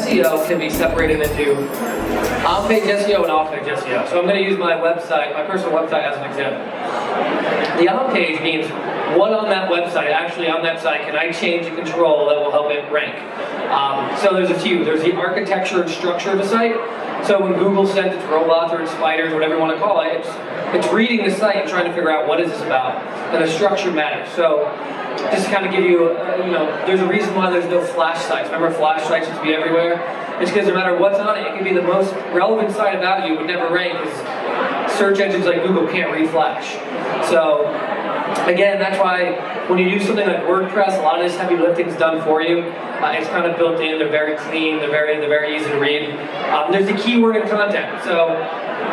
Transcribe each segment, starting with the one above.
SEO can be separated into on-page SEO and off-page SEO. So I'm going to use my website, my personal website as an example. The on-page means what on that website, actually on that site, can I change and control that will help it rank? So there's a few. There's the architecture and structure of the site. So when Google sends its robots or its spiders, whatever you want to call it, it's reading the site and trying to figure out what is this about. And the structure matters. So just to kind of give you, there's a reason why there's no flash sites. Remember flash sites used to be everywhere? It's because no matter what's on it, it can be the most relevant site about you, would never rank because search engines like Google can't read flash. So again, that's why when you use something like WordPress, a lot of this heavy lifting is done for you. It's kind of built in, they're very clean, they're very easy to read. There's the keyword and content. So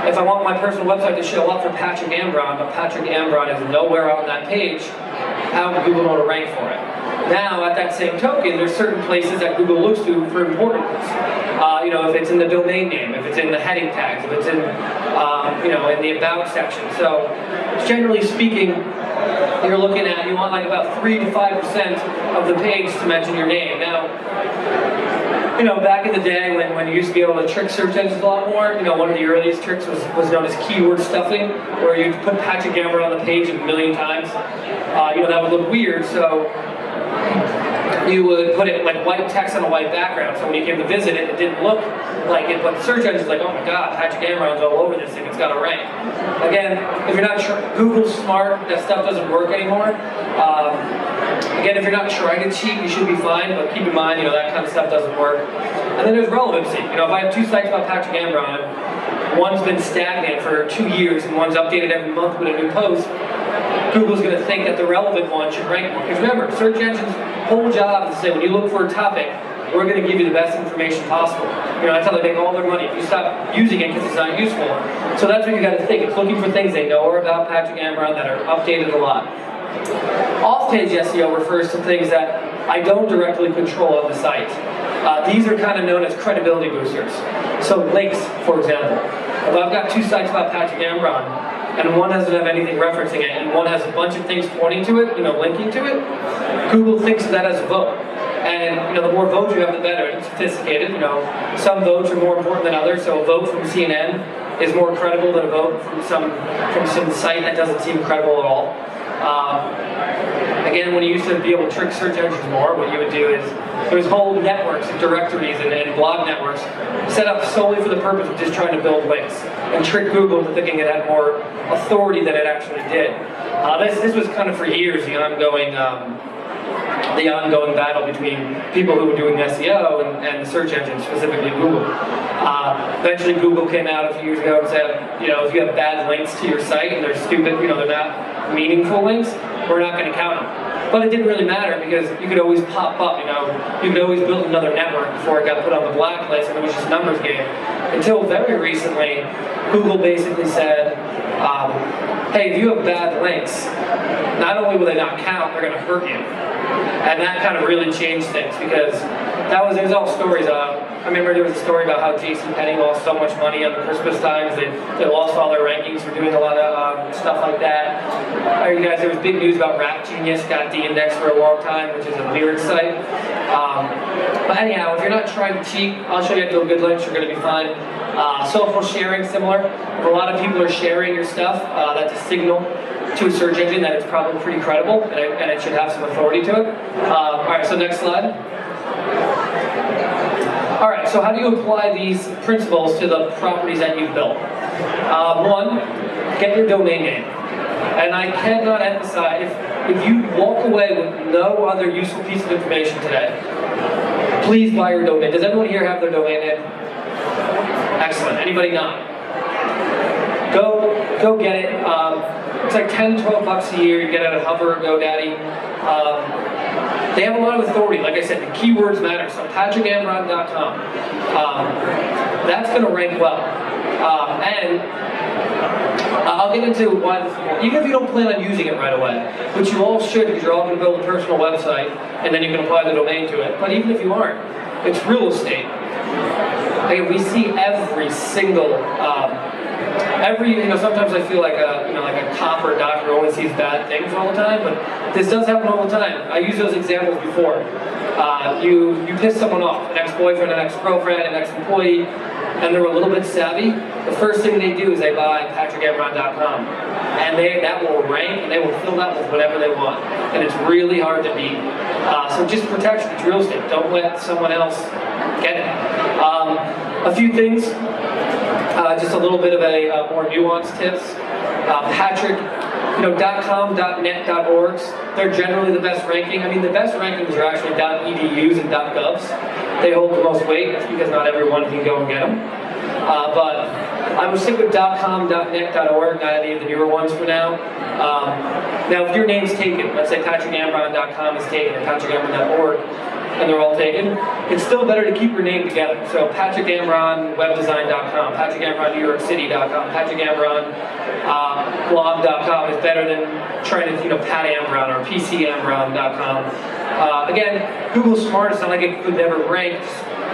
if I want my personal website to show up for Patrick Ambron, but Patrick Ambron is nowhere on that page, how would Google know to rank for it? Now, at that same token, there's certain places that Google looks to for importance. If it's in the domain name, if it's in the heading tags, if it's in, in the about section. So, generally speaking, you're looking at, you want like about 3 to 5% of the page to mention your name. Now, back in the day when you used to be able to trick search engines a lot more, one of the earliest tricks was known as keyword stuffing, where you'd put Patrick Ambron on the page a million times. That would look weird, so you would put it like white text on a white background, so when you came to visit it, it didn't look like it, but the search engine's like, oh my god, Patrick Ambron's all over this thing, it's got to rank. Again, if you're not sure, Google's smart, that stuff doesn't work anymore. Again, if you're not trying to cheat, you should be fine, but keep in mind, that kind of stuff doesn't work. And then there's relevancy. If I have 2 sites about Patrick Ambron, one's been stagnant for 2 years and one's updated every month with a new post, Google's going to think that the relevant one should rank more. Because remember, search engines' whole job is to say, when you look for a topic, we're going to give you the best information possible. That's how they make all their money. If you stop using it because it's not useful. So that's what you got to think. It's looking for things they know are about Patrick Ambron that are updated a lot. Off-page SEO refers to things that I don't directly control on the site. These are kind of known as credibility boosters. So links, for example. If I've got 2 sites about Patrick Ambron, and one doesn't have anything referencing it, and one has a bunch of things pointing to it, linking to it, Google thinks of that as a vote. And the more votes you have, the better. It's sophisticated. Some votes are more important than others. So a vote from CNN is more credible than a vote from some site that doesn't seem credible at all. Again, when you used to be able to trick search engines more, what you would do is there's whole networks of directories and blog networks set up solely for the purpose of just trying to build links and trick Google into thinking it had more authority than it actually did. This was kind of for years the ongoing battle between people who were doing SEO and the search engine, specifically Google. Eventually Google came out a few years ago and said, if you have bad links to your site and they're stupid, they're not meaningful links, we're not going to count them. But it didn't really matter because you could always pop up, you could always build another network before it got put on the blacklist, and it was just a numbers game. Until very recently, Google basically said, hey, if you have bad links, not only will they not count, they're going to hurt you. And that kind of really changed things because there's all stories. I remember there was a story about how JCPenney lost so much money on the Christmas times. They lost all their rankings for doing a lot of stuff like that. There was big news about Rap Genius got de-indexed for a long time, which is a lyric site. But anyhow, if you're not trying to cheat, I'll show you how to build good links, you're going to be fine. Social sharing, similar. If a lot of people are sharing your stuff, that's a signal to a search engine that it's probably pretty credible and it should have some authority to it. Alright, so next slide. Alright, so how do you apply these principles to the properties that you've built? One, get your domain name. And I cannot emphasize, if you walk away with no other useful piece of information today, please buy your domain. Does everyone here have their domain name? Excellent. Anybody not? Go get it. It's like 10, 12 bucks a year. You get it at Hover or GoDaddy. They have a lot of authority. Like I said, the keywords matter. So patrickambron.com. That's going to rank well. And I'll get into why this, even if you don't plan on using it right away, which you all should because you're all going to build a personal website and then you can apply the domain to it. But even if you aren't, it's real estate. Okay, we see every single sometimes I feel like a cop or a doctor only sees bad things all the time, but this does happen all the time. I used those examples before. You piss someone off, an ex-boyfriend, an ex-girlfriend, an ex-employee, and they're a little bit savvy. The first thing they do is they buy PatrickAmbron.com, and that will rank, and they will fill that with whatever they want, and it's really hard to beat. So just protection, it's real estate. Don't let someone else get it. A few things, just a little bit of a more nuanced tips. Patrick, .com, .net, .orgs, they're generally the best ranking. I mean, the best rankings are actually .edus and .govs. They hold the most weight. That's because not everyone can go and get them. But I would stick with .com, .net, .org, not any of the newer ones for now. Now, if your name's taken, let's say PatrickAmbron.com is taken, or PatrickAmbron.org, and they're all taken, it's still better to keep your name together. So PatrickAmbronWebDesign.com, PatrickAmbronNewYorkCity.com, PatrickAmbronBlog.com is better than trying to, Pat Ambron or PCAmbron.com. Again, Google's smart. It's not like it could never rank.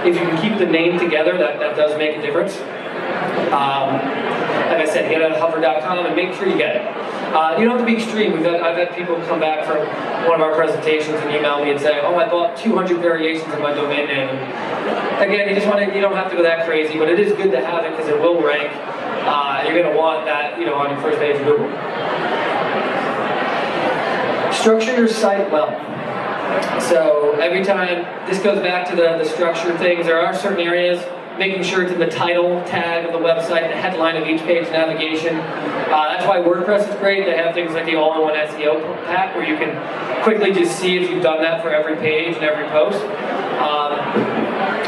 If you can keep the name together, that does make a difference. Like I said, get it at hover.com and make sure you get it. You don't have to be extreme. I've had people come back from one of our presentations and email me and say, oh, I bought 200 variations of my domain name. And again, you don't have to go that crazy, but it is good to have it because it will rank. You're going to want that, on your first page of Google. Structure your site well. So every time, this goes back to the structure things. There are certain areas, making sure it's in the title tag of the website, the headline of each page, navigation. That's why WordPress is great. They have things like the all-in-one SEO pack where you can quickly just see if you've done that for every page and every post.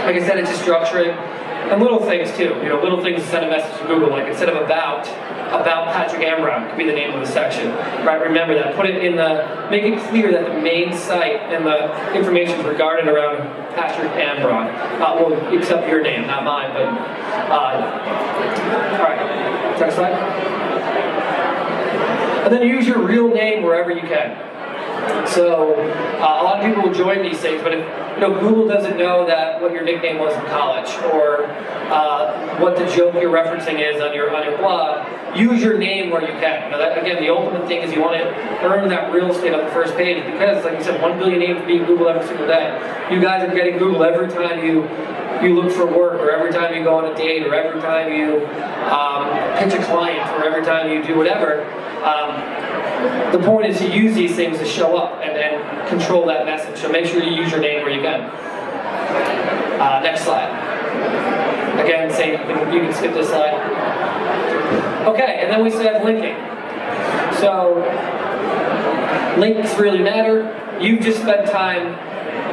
Like I said, it's just structuring. And little things too, little things to send a message to Google, like instead of about Patrick Ambron could be the name of the section, right? Remember that. Put it in make it clear that the main site and the information is regarded around Patrick Ambron. Well, except your name, not mine, but, all right, next slide. And then use your real name wherever you can. So a lot of people will join these things, but if Google doesn't know that what your nickname was in college or what the joke you're referencing is on your blog, use your name where you can. Again, the ultimate thing is you want to earn that real estate on the first page because, like you said, 1 billion names being Googled every single day. You guys are getting Googled every time you look for work, or every time you go on a date, or every time you pitch a client, or every time you do whatever. The point is to use these things to show up and control that message. So make sure you use your name where you can. Next slide. Again, same. You can skip this slide. Okay, and then we said linking. So links really matter. You've just spent time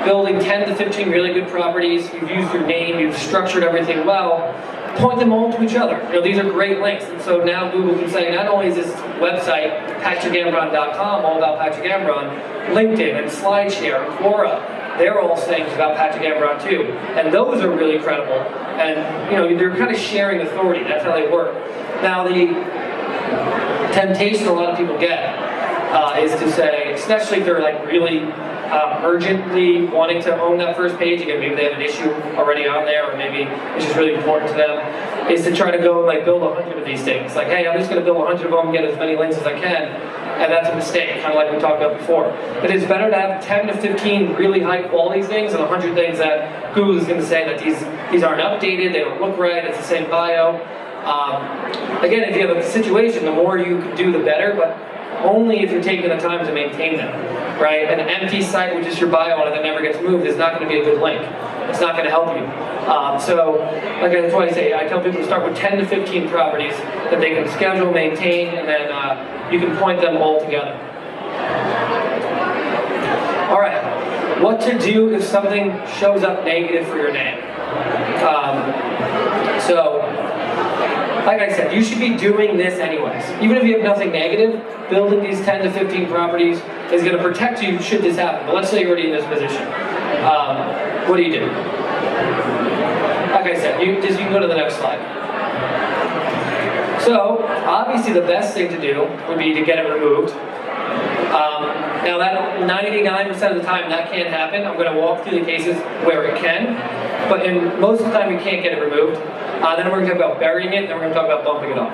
building 10 to 15 really good properties. You've used your name. You've structured everything well. Point them all to each other. These are great links. And so now Google can say, not only is this website, PatrickAmbron.com, all about Patrick Ambron, LinkedIn and SlideShare and Quora, they're all saying it's about Patrick Ambron too. And those are really credible. And they're kind of sharing authority. That's how they work. Now the temptation a lot of people get is to say, especially if they're like really urgently wanting to own that first page, again, maybe they have an issue already on there, or maybe it's just really important to them, is to try to go and build 100 of these things. Like, hey, I'm just going to build 100 of them and get as many links as I can, and that's a mistake, kind of like we talked about before. It is better to have 10 to 15 really high quality things than 100 things that Google is going to say that these aren't updated, they don't look right, it's the same bio. Again, if you have a situation, the more you can do, the better, but only if you're taking the time to maintain them, right? An empty site with just your bio on it that never gets moved is not going to be a good link. It's not going to help you. So, that's why I tell people to start with 10 to 15 properties that they can schedule, maintain, and then you can point them all together. All right, what to do if something shows up negative for your name? Like I said, you should be doing this anyways. Even if you have nothing negative, building these 10 to 15 properties is going to protect you should this happen. But let's say you're already in this position. What do you do? Like I said, you can go to the next slide. So, obviously the best thing to do would be to get it removed. Now that 99% of the time that can't happen. I'm going to walk through the cases where it can, but in most of the time you can't get it removed. Then we're going to talk about burying it, then we're going to talk about bumping it off.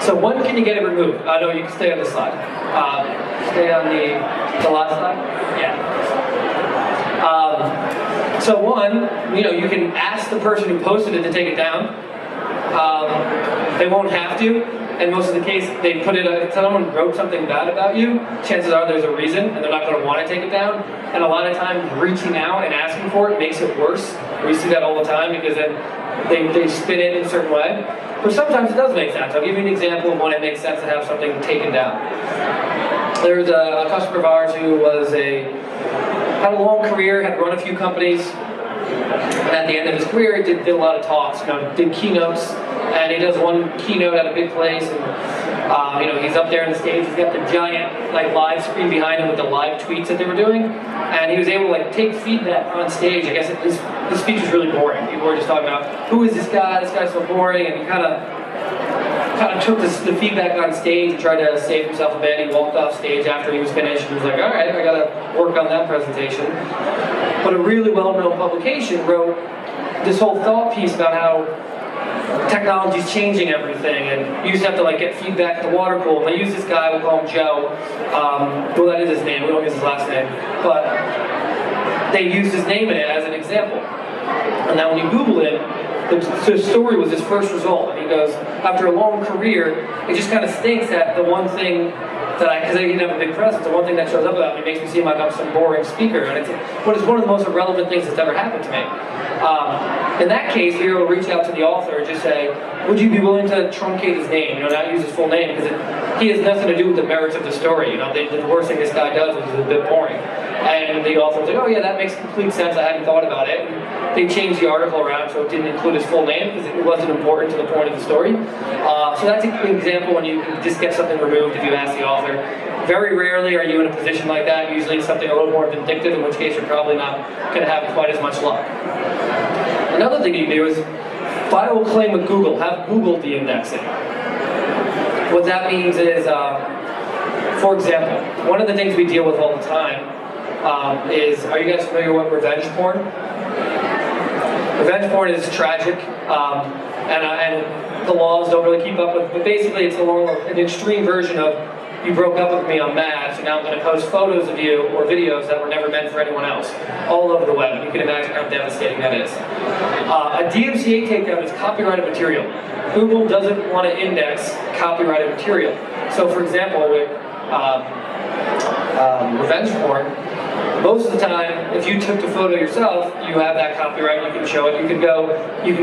So when can you get it removed? No, you can stay on this slide. Stay on the last slide? Yeah. So one, you can ask the person who posted it to take it down. They won't have to, and most of the case, they put it, if someone wrote something bad about you, chances are there's a reason, and they're not going to want to take it down. And a lot of times, reaching out and asking for it makes it worse. We see that all the time, because then they spin it in a certain way. But sometimes it does make sense. I'll give you an example of when it makes sense to have something taken down. There's a customer of ours who had a long career, had run a few companies, and at the end of his career, he did a lot of talks, did keynotes, and he does one keynote at a big place, and he's up there on the stage, he's got the giant live screen behind him with the live tweets that they were doing, and he was able to take feedback on stage. I guess his speech was really boring. People were just talking about, who is this guy? This guy's so boring, and he kind of took the feedback on stage and tried to save himself a bit. He walked off stage after he was finished and was like, all right, I gotta work on that presentation. But a really well-known publication wrote this whole thought piece about how technology's changing everything, and you used to have to get feedback at the water cooler. And they use this guy, we'll call him Joe. Well, that is his name, we don't use his last name. But they used his name in it as an example. And now when you Google it, the story was his first result. And he goes, after a long career, it just kind of stinks that the one thing because I didn't have a big presence, the one thing that shows up about me makes me seem like I'm some boring speaker. And it's one of the most irrelevant things that's ever happened to me. In that case, we will reach out to the author and just say, would you be willing to truncate his name, not use his full name, because he has nothing to do with the merits of the story. The worst thing this guy does is a bit boring. And the author was like, oh yeah, that makes complete sense, I hadn't thought about it. And they changed the article around so it didn't include his full name because it wasn't important to the point of the story. So that's an example when you can just get something removed if you ask the author. Very rarely are you in a position like that. Usually it's something a little more vindictive, in which case you're probably not going to have quite as much luck. Another thing you can do is file a claim with Google. Have Google de-index it. What that means is, for example, one of the things we deal with all the time is, are you guys familiar with revenge porn? Revenge porn is tragic, and the laws don't really keep up with, but basically it's an extreme version of, you broke up with me, I'm mad, so now I'm going to post photos of you or videos that were never meant for anyone else all over the web. You can imagine how devastating that is. A DMCA takedown is copyrighted material. Google doesn't want to index copyrighted material. So for example, with revenge porn, most of the time, if you took the photo yourself, you have that copyright, you can show it. You can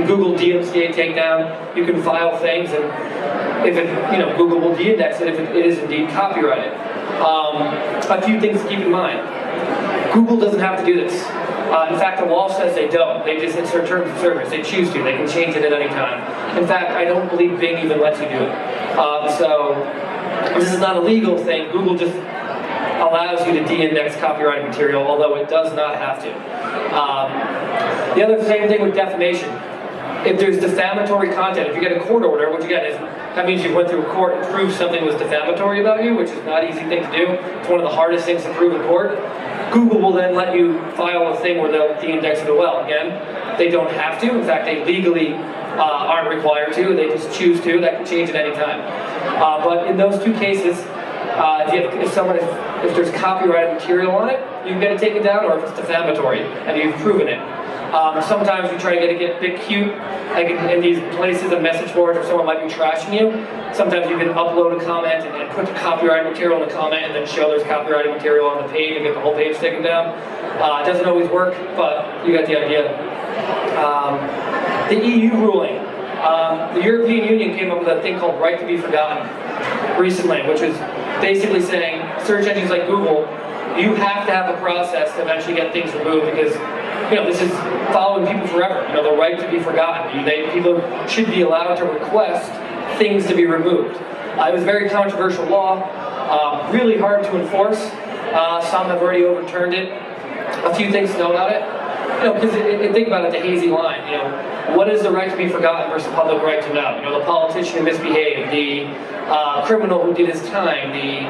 Google DMCA takedown, you can file things, and if Google will de-index it if it is indeed copyrighted. A few things to keep in mind. Google doesn't have to do this. In fact, the law says they don't. It's their terms of service. They choose to. They can change it at any time. In fact, I don't believe Bing even lets you do it. So this is not a legal thing. Google just allows you to de-index copyrighted material, although it does not have to. The other same thing with defamation. If there's defamatory content, if you get a court order, what you get is, that means you went through a court and proved something was defamatory about you, which is not an easy thing to do. It's one of the hardest things to prove in court. Google will then let you file a thing where they'll de-index it as well. Again, they don't have to. In fact, they legally aren't required to. They just choose to. That can change at any time. But in those two cases, if there's copyrighted material on it, you can get it taken down, or if it's defamatory and you've proven it. Sometimes we try to get a bit cute, like in these places and message boards where someone might be trashing you. Sometimes you can upload a comment and put the copyrighted material in the comment and then show there's copyrighted material on the page and get the whole page taken down. It doesn't always work, but you got the idea. The EU ruling. The European Union came up with a thing called right to be forgotten recently, which is basically saying search engines like Google, you have to have a process to eventually get things removed, because this is following people forever. The right to be forgotten. People should be allowed to request things to be removed. It was a very controversial law, really hard to enforce. Some have already overturned it. A few things to know about it. Because think about it, the hazy line. What is the right to be forgotten versus public right to know? The politician who misbehaved, the criminal who did his time, the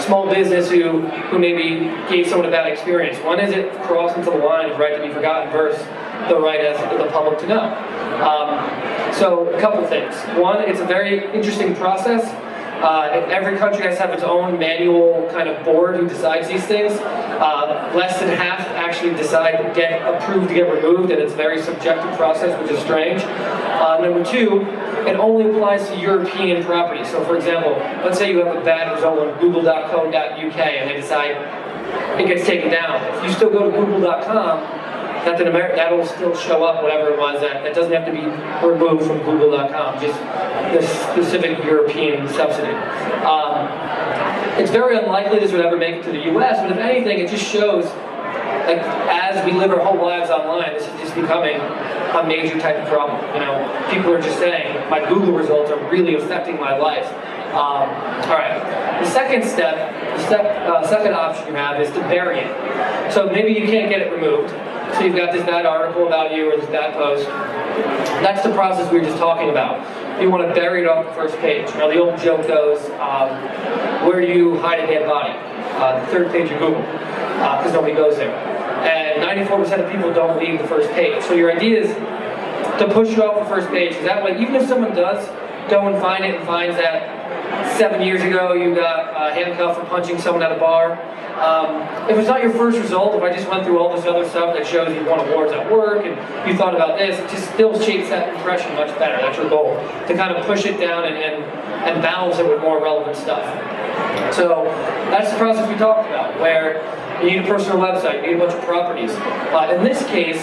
small business who maybe gave someone a bad experience. When is it crossed into the line of right to be forgotten versus the right as the public to know. So a couple things. One, it's a very interesting process. Every country has to have its own manual kind of board who decides these things. Less than half actually decide to get approved to get removed, and it's a very subjective process, which is strange. Number two, it only applies to European properties. So for example, let's say you have a bad result on google.co.uk and they decide it gets taken down. If you still go to google.com, that'll still show up, whatever it was. That doesn't have to be removed from google.com, just the specific European subsidy. It's very unlikely this would ever make it to the US, but if anything, it just shows, like, as we live our whole lives online, this is just becoming a major type of problem. You know, people are just saying, my Google results are really affecting my life. All right, the second step, second option you have is to bury it. So maybe you can't get it removed. So you've got this bad article about you or this bad post. That's the process we were just talking about. You want to bury it off the first page. Now the old joke goes, where do you hide a dead body? The third page of Google, because nobody goes there. And 94% of people don't leave the first page. So your idea is to push it off the first page, because that way, even if someone does go and find it and finds that 7 years ago you got handcuffed for punching someone at a bar, if it's not your first result, if I just went through all this other stuff that shows you won awards at work and you thought about this, it just still shapes that impression much better. That's your goal, to kind of push it down and balance it with more relevant stuff. So that's the process we talked about, where you need a personal website, you need a bunch of properties. In this case,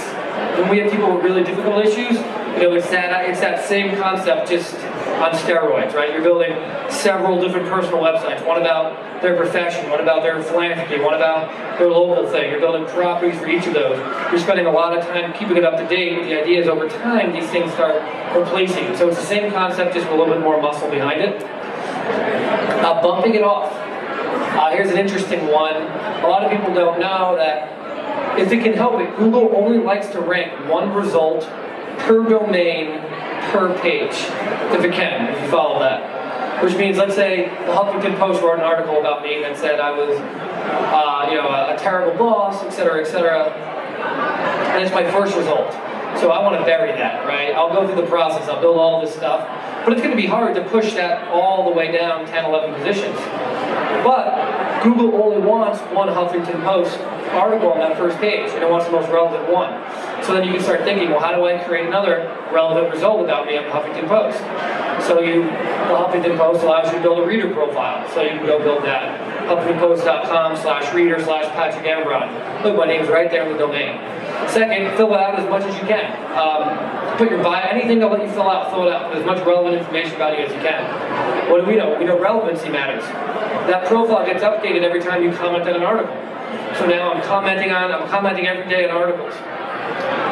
when we have people with really difficult issues, you know, it's that same concept, just on steroids, right? You're building several different personal websites. One about their profession, one about their philanthropy, one about their local thing. You're building properties for each of those. You're spending a lot of time keeping it up to date. The idea is over time, these things start replacing. So it's the same concept, just with a little bit more muscle behind it. Bumping it off. Here's an interesting one. A lot of people don't know that if it can help it, Google only likes to rank one result per domain per page, if it can, if you follow that. Which means, let's say the Huffington Post wrote an article about me that said I was, a terrible boss, etc., etc. And it's my first result. So I want to bury that, right? I'll go through the process, I'll build all this stuff, but it's going to be hard to push that all the way down 10, 11 positions. But Google only wants one Huffington Post article on that first page, and it wants the most relevant one. So then you can start thinking, well, how do I create another relevant result about me on the Huffington Post? So the Huffington Post allows you to build a reader profile, so you can go build that. HuffingtonPost.com/reader/Patrick Ambron. Look, my name's right there in the domain. Second, fill it out as much as you can. Put your bio, anything they'll let you fill it out. Put as much relevant information about you as you can. What do we know? We know relevancy matters. That profile gets updated every time you comment on an article. So now I'm commenting every day on articles.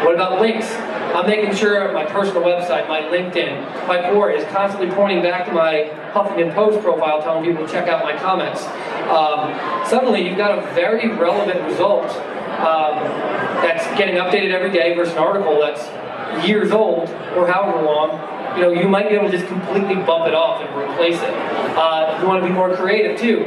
What about links? I'm making sure my personal website, my LinkedIn, my Quora is constantly pointing back to my Huffington Post profile, telling people to check out my comments. Suddenly, you've got a very relevant result that's getting updated every day versus an article that's years old or however long. You know, you might be able to just completely bump it off and replace it. You want to be more creative too.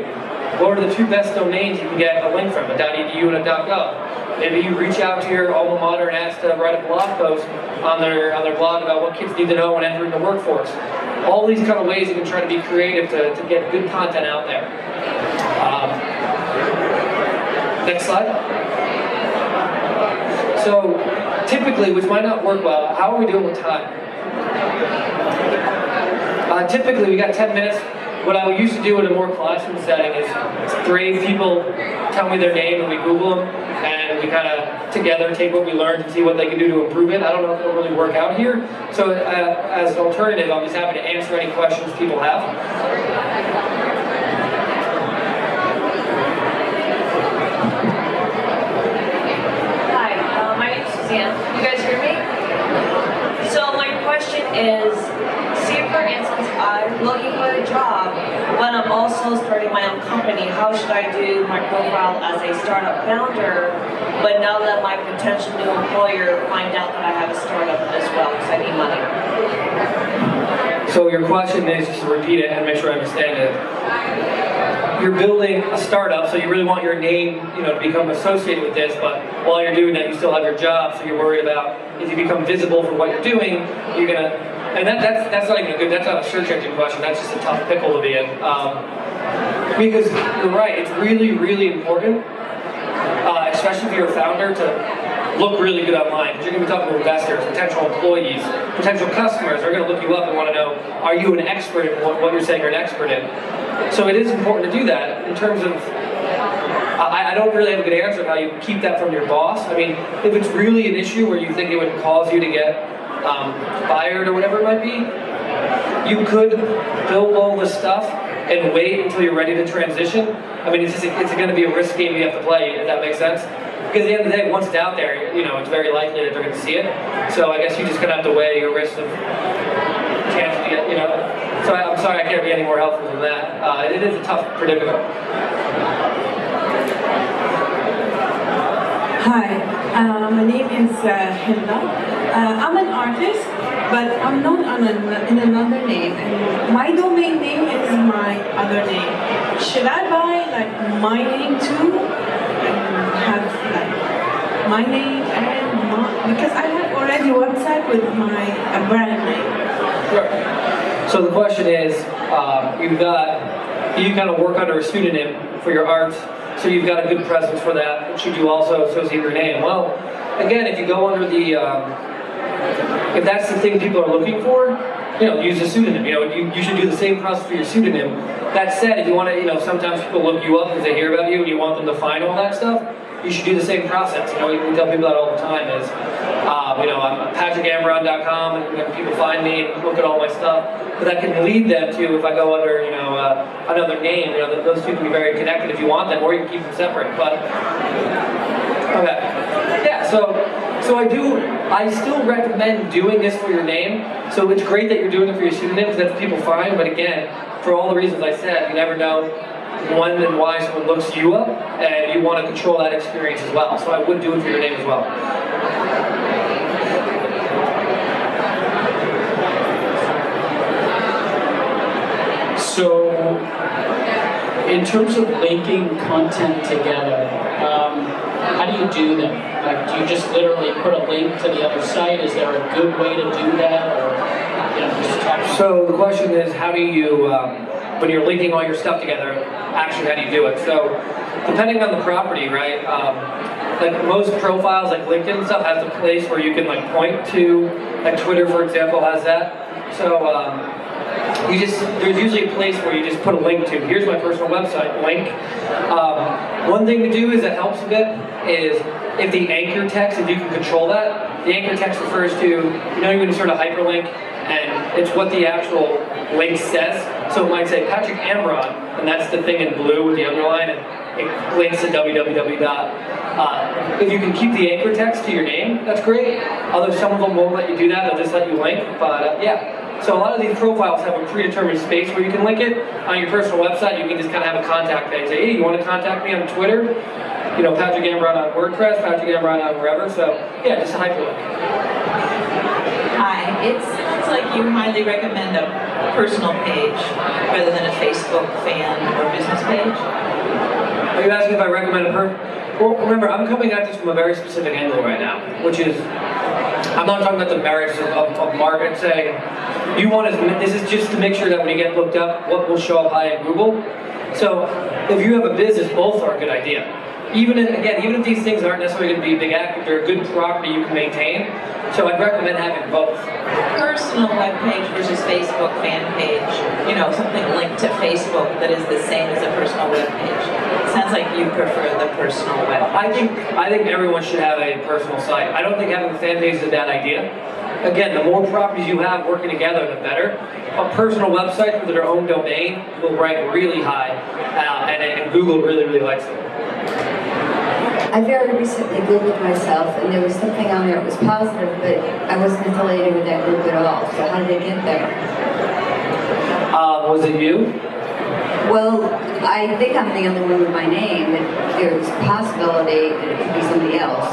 What are the two best domains you can get a link from, a .edu and a .gov? Maybe you reach out to your alma mater and ask to write a blog post on their blog about what kids need to know when entering the workforce. All these kind of ways you can try to be creative to get good content out there. Next slide. So typically, which might not work well, how are we doing with time? Typically, we got 10 minutes. What I used to do in a more classroom setting is 3 people tell me their name and we Google them, and we kind of together take what we learned and see what they can do to improve it. I don't know if it'll really work out here. So as an alternative, I'm just happy to answer any questions people have. Hi, my name's Suzanne. You guys hear me? So my question is, say for instance, I'm looking for a job, but I'm also starting my own company. How should I do my profile as a startup founder, but now that my potential new employer find out that I have a startup as well, because I need money? So your question is, just to repeat it and make sure I understand it, you're building a startup, so you really want your name, to become associated with this, but while you're doing that, you still have your job, so you're worried about if you become visible for what you're doing, you're gonna, and that's not even a good, that's not a search engine question, that's just a tough pickle to be in. Because you're right, it's really, really important, especially if you're a founder, to look really good online, because you're going to be talking to investors, potential employees, potential customers. They're going to look you up and want to know, are you an expert in what you're saying you're an expert in? So it is important to do that. In terms of, I don't really have a good answer on how you keep that from your boss. I mean, if it's really an issue where you think it would cause you to get fired or whatever it might be, you could build all this stuff and wait until you're ready to transition. I mean, it's going to be a risk game you have to play, if that makes sense. Because at the end of the day, once it's out there, it's very likely that they're going to see it. So I guess you're just going to have to weigh your risk of chance to get, So I'm sorry I can't be any more helpful than that. It is a tough predicament. Hi, my name is Hilda. I'm an artist, but I'm known in another name. And my domain name is my other name. Should I buy my name too? Have my name and because I have already a website with my brand name. Sure. So the question is, you kind of work under a pseudonym for your art, so you've got a good presence for that. Should you also associate your name? Well, again, if you go under the, if that's the thing people are looking for, use a pseudonym. You should do the same process for your pseudonym. That said, if you want to, sometimes people look you up because they hear about you and you want them to find all that stuff, you should do the same process. We tell people that all the time is, I'm PatrickAmbron.com and people find me and look at all my stuff. But that can lead them to, if I go under, another name, those two can be very connected if you want them, or you can keep them separate. But, okay. Yeah, so I still recommend doing this for your name. So it's great that you're doing it for your pseudonym, because that's what people find, but again, for all the reasons I said, you never know when and why someone looks you up, and you want to control that experience as well. So I would do it for your name as well. So, in terms of linking content together, how do you do that? Like, do you just literally put a link to the other site? Is there a good way to do that, or just talk? So the question is, how do you, when you're linking all your stuff together, actually how do you do it? So, depending on the property, right? Like most profiles, like LinkedIn and stuff, has a place where you can point to, like Twitter, for example, has that. So. There's usually a place where you just put a link to. Here's my personal website link. One thing to do is that helps a bit is if the anchor text, if you can control that, the anchor text refers to, you're going to insert a hyperlink, and it's what the actual link says. So it might say Patrick Ambron, and that's the thing in blue with the underline, and it links to www. If you can keep the anchor text to your name, that's great. Although some of them won't let you do that, they'll just let you link, but yeah. So a lot of these profiles have a predetermined space where you can link it. On your personal website, you can just kind of have a contact page. Say, hey, you want to contact me on Twitter? Patrick Ambron on WordPress, Patrick Ambron on wherever. So yeah, just a hyperlink. Hi, it sounds like you highly recommend a personal page rather than a Facebook fan or business page. Are you asking if I recommend a Well, remember, I'm coming at this from a very specific angle right now, which is, I'm not talking about the merits of market saying, this is just to make sure that when you get looked up, what will show up high in Google. So, if you have a business, both are a good idea. Even if these things aren't necessarily going to be big active, they're a good property you can maintain. So I'd recommend having both. Personal web page versus Facebook fan page. Something linked to Facebook that is the same as a personal web page. It sounds like you prefer the personal web page. I think everyone should have a personal site. I don't think having a fan page is a bad idea. Again, the more properties you have working together, the better. A personal website with their own domain will rank really high, and Google really, really likes it. I very recently Googled myself, and there was something on there that was positive, but I wasn't affiliated with that group at all. So how did I get there? Was it you? Well, I think I'm the only one with my name. There's a possibility that it could be somebody else.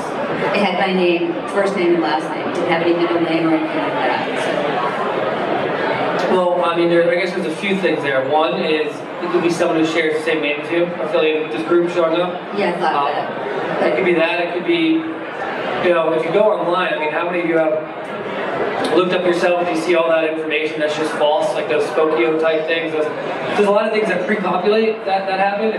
It had my name, first name and last name. It didn't have any middle name or anything like that. Well, I mean, I guess there's a few things there. One is it could be someone who shares the same name as you, affiliated with this group showing up. Yeah, I thought that. It could be that. It could be, you know, if you go online, I mean, how many of you have looked up yourself and you see all that information that's just false, like those Spokio type things? There's a lot of things that pre-populate that happen.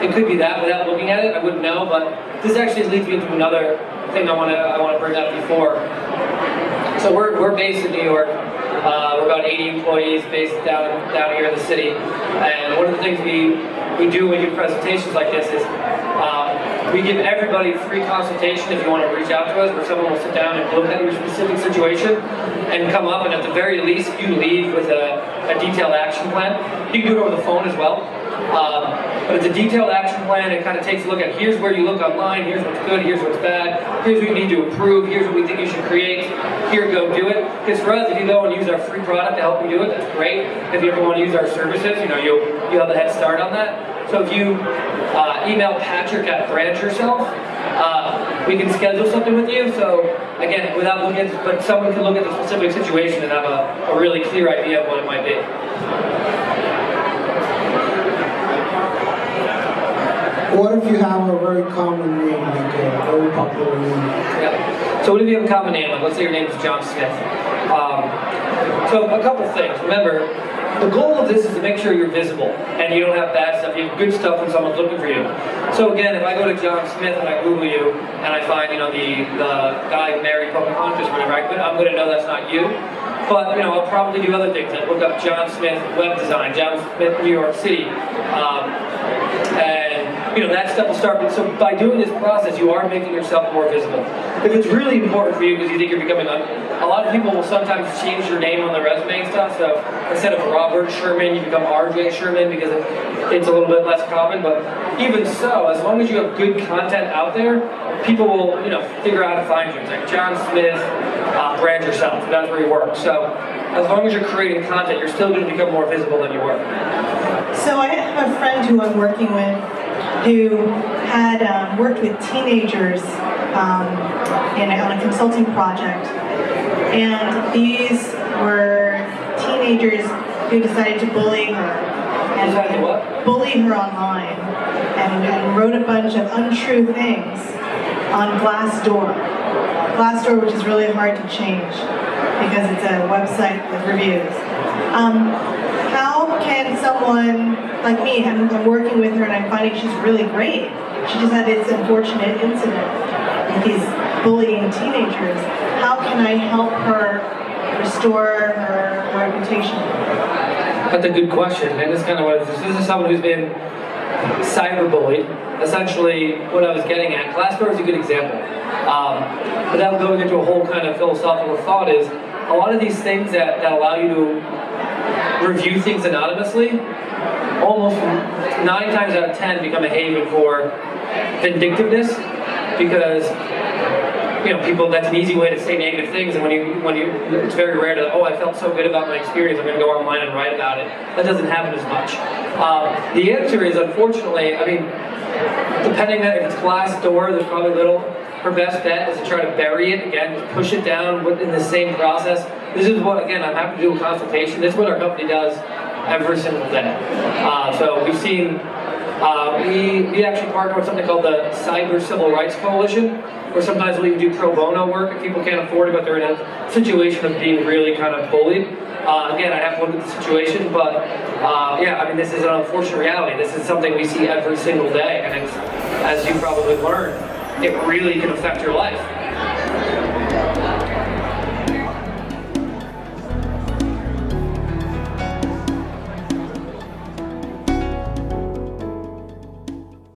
It could be that without looking at it. I wouldn't know, but this actually leads me into another thing I want to bring up before. So we're based in New York. We're about 80 employees based down here in the city. And one of the things we do when we do presentations like this is we give everybody free consultation if you want to reach out to us, where someone will sit down and look at your specific situation and come up, and at the very least you leave with a detailed action plan. You can do it over the phone as well. But it's a detailed action plan. It kind of takes a look at here's where you look online, here's what's good, here's what's bad, here's what you need to improve, here's what we think you should create, here, go do it. Because for us, if you go and use our free product to help you do it, that's great. If you ever want to use our services, you know, you have a head start on that. So if you email Patrick at BrandYourself, we can schedule something with you. So again, without looking at, but someone can look at the specific situation and have a really clear idea of what it might be. What if you have a very common name, like a very popular name? Yeah. So what if you have a common name? Like let's say your name is John Smith. So a couple things. Remember, the goal of this is to make sure you're visible and you don't have bad stuff. You have good stuff when someone's looking for you. So again, if I go to John Smith and I Google you and I find, you know, the guy who married Pocahontas or whatever, I'm going to know that's not you. But, you know, I'll probably do other things. Like look up John Smith web design, John Smith New York City, and you know, that stuff will start. So by doing this process, you are making yourself more visible. If it's really important for you because you think you're becoming a lot of people will sometimes change your name on the resume and stuff. So instead of Robert Sherman, you become RJ Sherman because it's a little bit less common. But even so, as long as you have good content out there, people will, you know, figure out how to find you. It's like John Smith, BrandYourself. That's where you work. So as long as you're creating content, you're still going to become more visible than you were. So I have a friend who I'm working with who had worked with teenagers on a consulting project. And these were teenagers who decided to bully her. And bully her online. And wrote a bunch of untrue things on Glassdoor. Glassdoor, which is really hard to change because it's a website with reviews. How can someone like me, I'm working with her and I'm finding she's really great. She just had this unfortunate incident with these bullying teenagers. How can I help her restore her reputation? That's a good question, and it's kind of what this is someone who's been cyberbullied. Essentially, what I was getting at, Glassdoor is a good example. Without going into a whole kind of philosophical thought is, a lot of these things that allow you to review things anonymously, almost 9 times out of 10 become a haven for vindictiveness, because you know, people, that's an easy way to say negative things, and when you, it's very rare to, oh, I felt so good about my experience, I'm going to go online and write about it. That doesn't happen as much. The answer is, unfortunately, I mean, depending on if it's Glassdoor, there's probably little. Her best bet is to try to bury it, again, just push it down in the same process. This is what, again, I'm happy to do a consultation. This is what our company does every single day. So we've seen, we actually partner with something called the Cyber Civil Rights Coalition, where sometimes we do pro bono work if people can't afford it, but they're in a situation of being really kind of bullied. Again, I have to look at the situation, but yeah, I mean, this is an unfortunate reality. This is something we see every single day, and it's, as you probably learned, it really can affect your life.